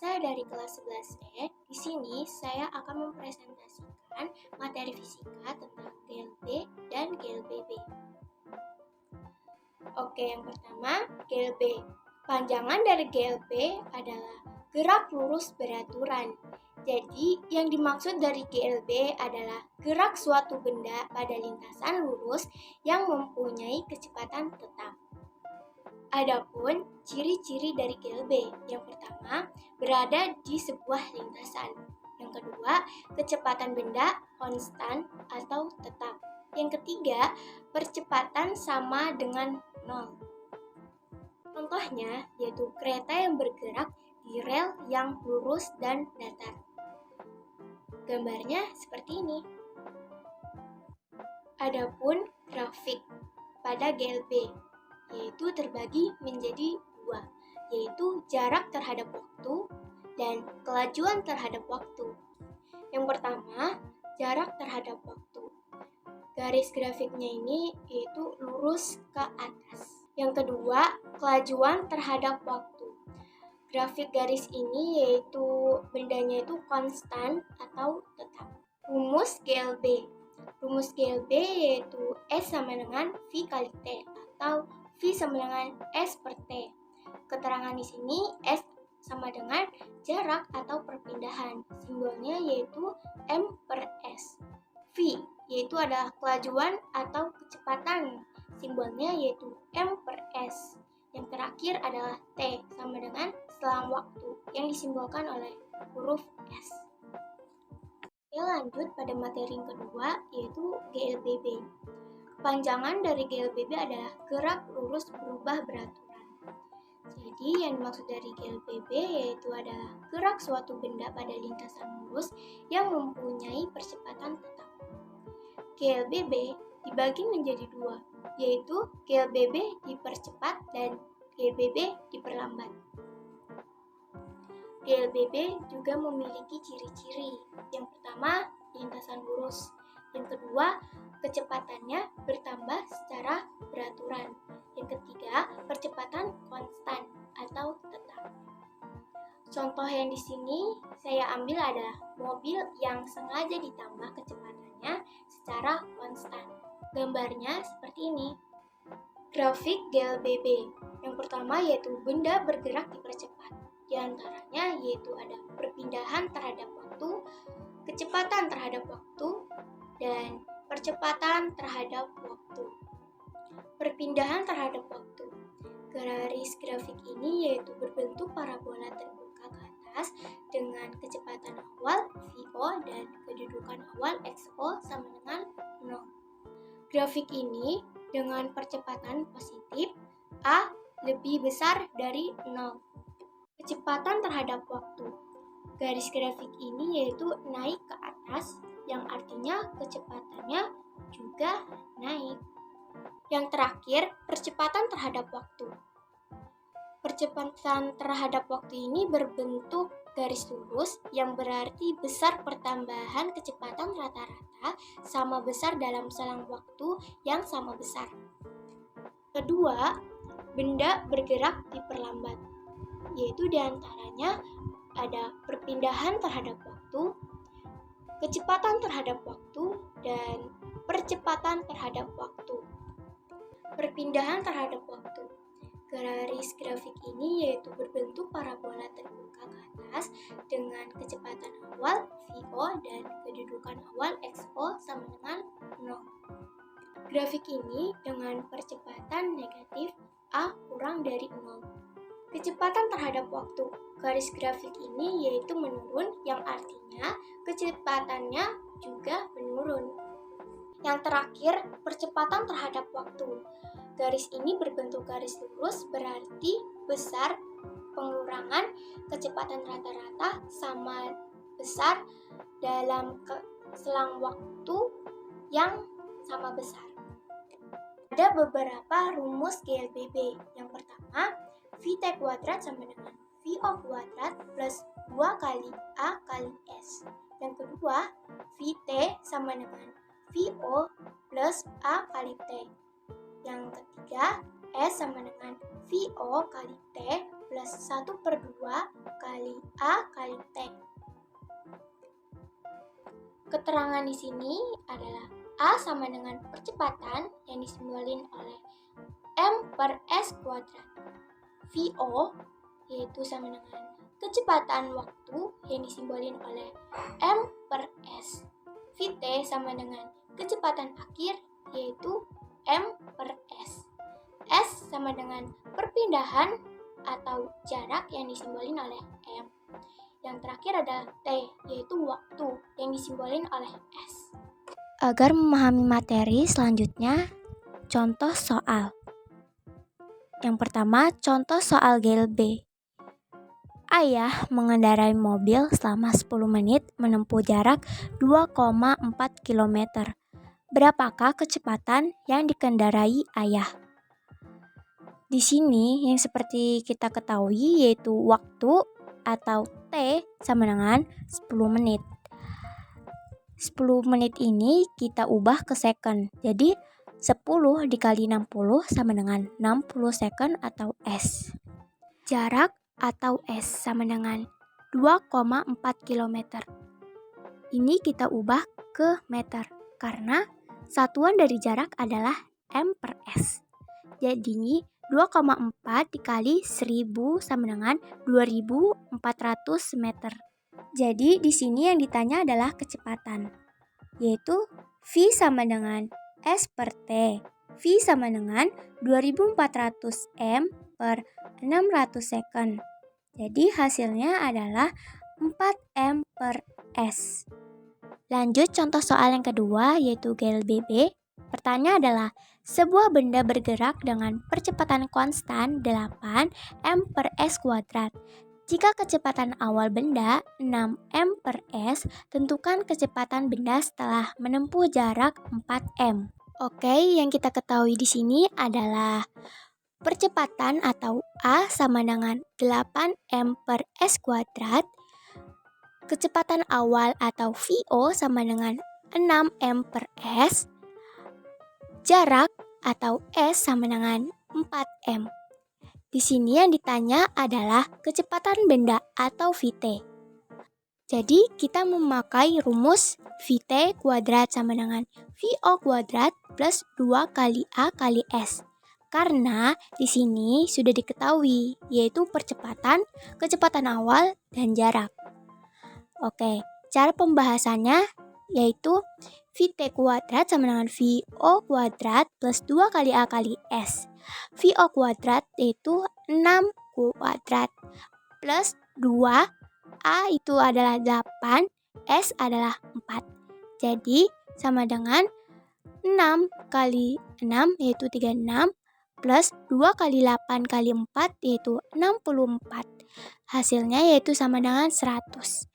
Saya dari kelas 11E. Di sini saya akan mempresentasikan materi fisika tentang GLB dan GLBB. Oke, yang pertama, GLB. Panjangan dari GLB adalah gerak lurus beraturan. Jadi, yang dimaksud dari GLB adalah gerak suatu benda pada lintasan lurus yang mempunyai kecepatan tetap. Adapun ciri-ciri dari GLB, yang pertama, berada di sebuah lintasan. Yang kedua, kecepatan benda konstan atau tetap. Yang ketiga, percepatan sama dengan 0. Contohnya yaitu kereta yang bergerak di rel yang lurus dan datar. Gambarnya seperti ini. Adapun grafik pada GLB, yaitu terbagi menjadi dua, yaitu jarak terhadap waktu dan kelajuan terhadap waktu. Yang pertama, jarak terhadap waktu. Garis grafiknya ini yaitu lurus ke atas. Yang kedua, kelajuan terhadap waktu. Grafik garis ini yaitu bendanya itu konstan atau tetap. Rumus GLB. Rumus GLB yaitu S sama dengan V kali T atau V sama dengan S per T. Keterangan di sini S sama dengan jarak atau perpindahan. Simbolnya yaitu M per S. V yaitu adalah kelajuan atau kecepatan. Simbolnya yaitu M per S. Yang terakhir adalah T sama dengan selang waktu yang disimbolkan oleh huruf S. Oke, lanjut pada materi yang kedua yaitu GLBB. Kepanjangan dari GLBB adalah gerak lurus berubah beraturan. Jadi yang dimaksud dari GLBB yaitu adalah gerak suatu benda pada lintasan lurus yang mempunyai percepatan tetap. GLBB dibagi menjadi dua, yaitu GLBB dipercepat dan GLBB diperlambat. GLBB juga memiliki ciri-ciri. Yang pertama, lintasan lurus. Yang kedua, kecepatannya bertambah secara beraturan. Yang ketiga, percepatan konstan atau tetap. Contoh yang di sini saya ambil adalah mobil yang sengaja ditambah kecepatannya secara konstan. Gambarnya seperti ini. Grafik GLBB. Yang pertama yaitu benda bergerak dipercepat. Di antaranya yaitu ada perpindahan terhadap waktu, kecepatan terhadap waktu, dan percepatan terhadap waktu. Perpindahan terhadap waktu. Garis grafik ini yaitu berbentuk parabola terbuka ke atas dengan kecepatan awal VO dan kedudukan awal XO sama dengan 0. Grafik ini dengan percepatan positif A lebih besar dari 0. Kecepatan terhadap waktu. Garis grafik ini yaitu naik ke atas, yang artinya kecepatannya juga naik. Yang terakhir, percepatan terhadap waktu. Percepatan terhadap waktu ini berbentuk garis lurus yang berarti besar pertambahan kecepatan rata-rata sama besar dalam selang waktu yang sama besar. Kedua, benda bergerak diperlambat, yaitu diantaranya ada perpindahan terhadap waktu, kecepatan terhadap waktu, dan percepatan terhadap waktu. Perpindahan terhadap waktu. Garis grafik ini yaitu berbentuk parabola terbuka ke atas dengan kecepatan awal VO dan kedudukan awal XO sama dengan 0. Grafik ini dengan percepatan negatif A kurang dari 0. Kecepatan terhadap waktu. Garis grafik ini yaitu menurun, yang artinya kecepatannya juga menurun. Yang terakhir, percepatan terhadap waktu. Garis ini berbentuk garis lurus berarti besar pengurangan kecepatan rata-rata sama besar dalam selang waktu yang sama besar. Ada beberapa rumus GLBB. Yang pertama, VT kuadrat sama dengan VO kuadrat plus 2 kali A kali S. Yang kedua, VT sama dengan VO plus A kali T. Yang ketiga, S sama dengan VO kali T plus 1/2 kali A kali T. Keterangan di sini adalah A sama dengan percepatan yang disimbolin oleh M per S kuadrat. VO yaitu sama dengan kecepatan waktu yang disimbolin oleh M per S. VT sama dengan kecepatan akhir yaitu M per S. S sama dengan perpindahan atau jarak yang disimbolin oleh M. Yang terakhir adalah T, yaitu waktu yang disimbolin oleh S. Agar memahami materi selanjutnya, contoh soal. Yang pertama, contoh soal GLB. Ayah mengendarai mobil selama 10 menit menempuh jarak 2,4 km. Berapakah kecepatan yang dikendarai ayah? Di sini yang seperti kita ketahui yaitu waktu atau T sama dengan 10 menit. 10 menit ini kita ubah ke second. Jadi 10 dikali 60 sama dengan 60 second atau S. Jarak atau S sama dengan 2,4 km. Ini kita ubah ke meter karena satuan dari jarak adalah M per S. Jadi 2,4 dikali 1000 sama dengan 2400 meter. Jadi di sini yang ditanya adalah kecepatan, yaitu V sama dengan S per T. V sama dengan 2400 M per 600 second. Jadi hasilnya adalah 4 M per S. Lanjut contoh soal yang kedua yaitu GLBB. Pertanyaan adalah, sebuah benda bergerak dengan percepatan konstan 8 M per S kuadrat. Jika kecepatan awal benda 6 M per S, tentukan kecepatan benda setelah menempuh jarak 4 M. Oke, yang kita ketahui di sini adalah percepatan atau A sama dengan 8 M per S kuadrat. Kecepatan awal atau VO sama dengan 6 M per S. Jarak atau S sama dengan 4 M. Di sini yang ditanya adalah kecepatan benda atau VT. Jadi kita memakai rumus VT kuadrat sama dengan VO kuadrat plus 2 kali A kali S. Karena di sini sudah diketahui yaitu percepatan, kecepatan awal, dan jarak. Oke, cara pembahasannya yaitu VT kuadrat sama dengan VO kuadrat plus 2 kali A kali S. VO kuadrat yaitu 6 kuadrat plus 2, A itu adalah 8, S adalah 4. Jadi sama dengan 6 kali 6 yaitu 36 plus 2 kali 8 kali 4 yaitu 64. Hasilnya yaitu sama dengan 100.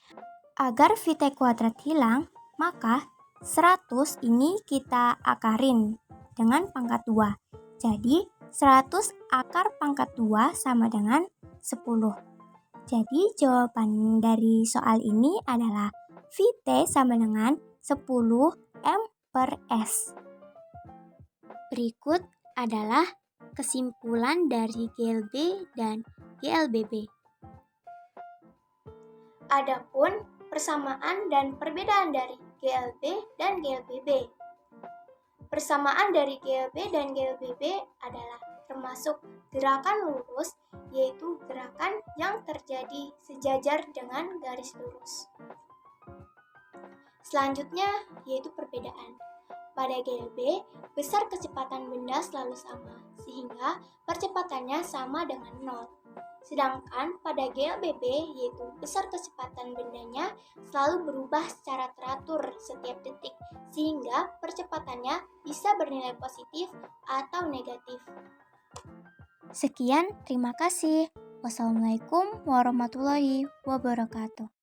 Agar VT kuadrat hilang, maka 100 ini kita akarin dengan pangkat 2. Jadi 100 akar pangkat 2 sama dengan 10. Jadi jawaban dari soal ini adalah VT sama dengan 10 M per S. Berikut adalah kesimpulan dari GLB dan GLBB. Adapun persamaan dan perbedaan dari GLB dan GLBB. Persamaan dari GLB dan GLBB adalah termasuk gerakan lurus, yaitu gerakan yang terjadi sejajar dengan garis lurus. Selanjutnya yaitu perbedaan. Pada GLB, besar kecepatan benda selalu sama, sehingga percepatannya sama dengan 0. Sedangkan pada GLBB, yaitu besar kecepatan bendanya selalu berubah secara teratur setiap detik, sehingga percepatannya bisa bernilai positif atau negatif. Sekian, terima kasih. Wassalamualaikum warahmatullahi wabarakatuh.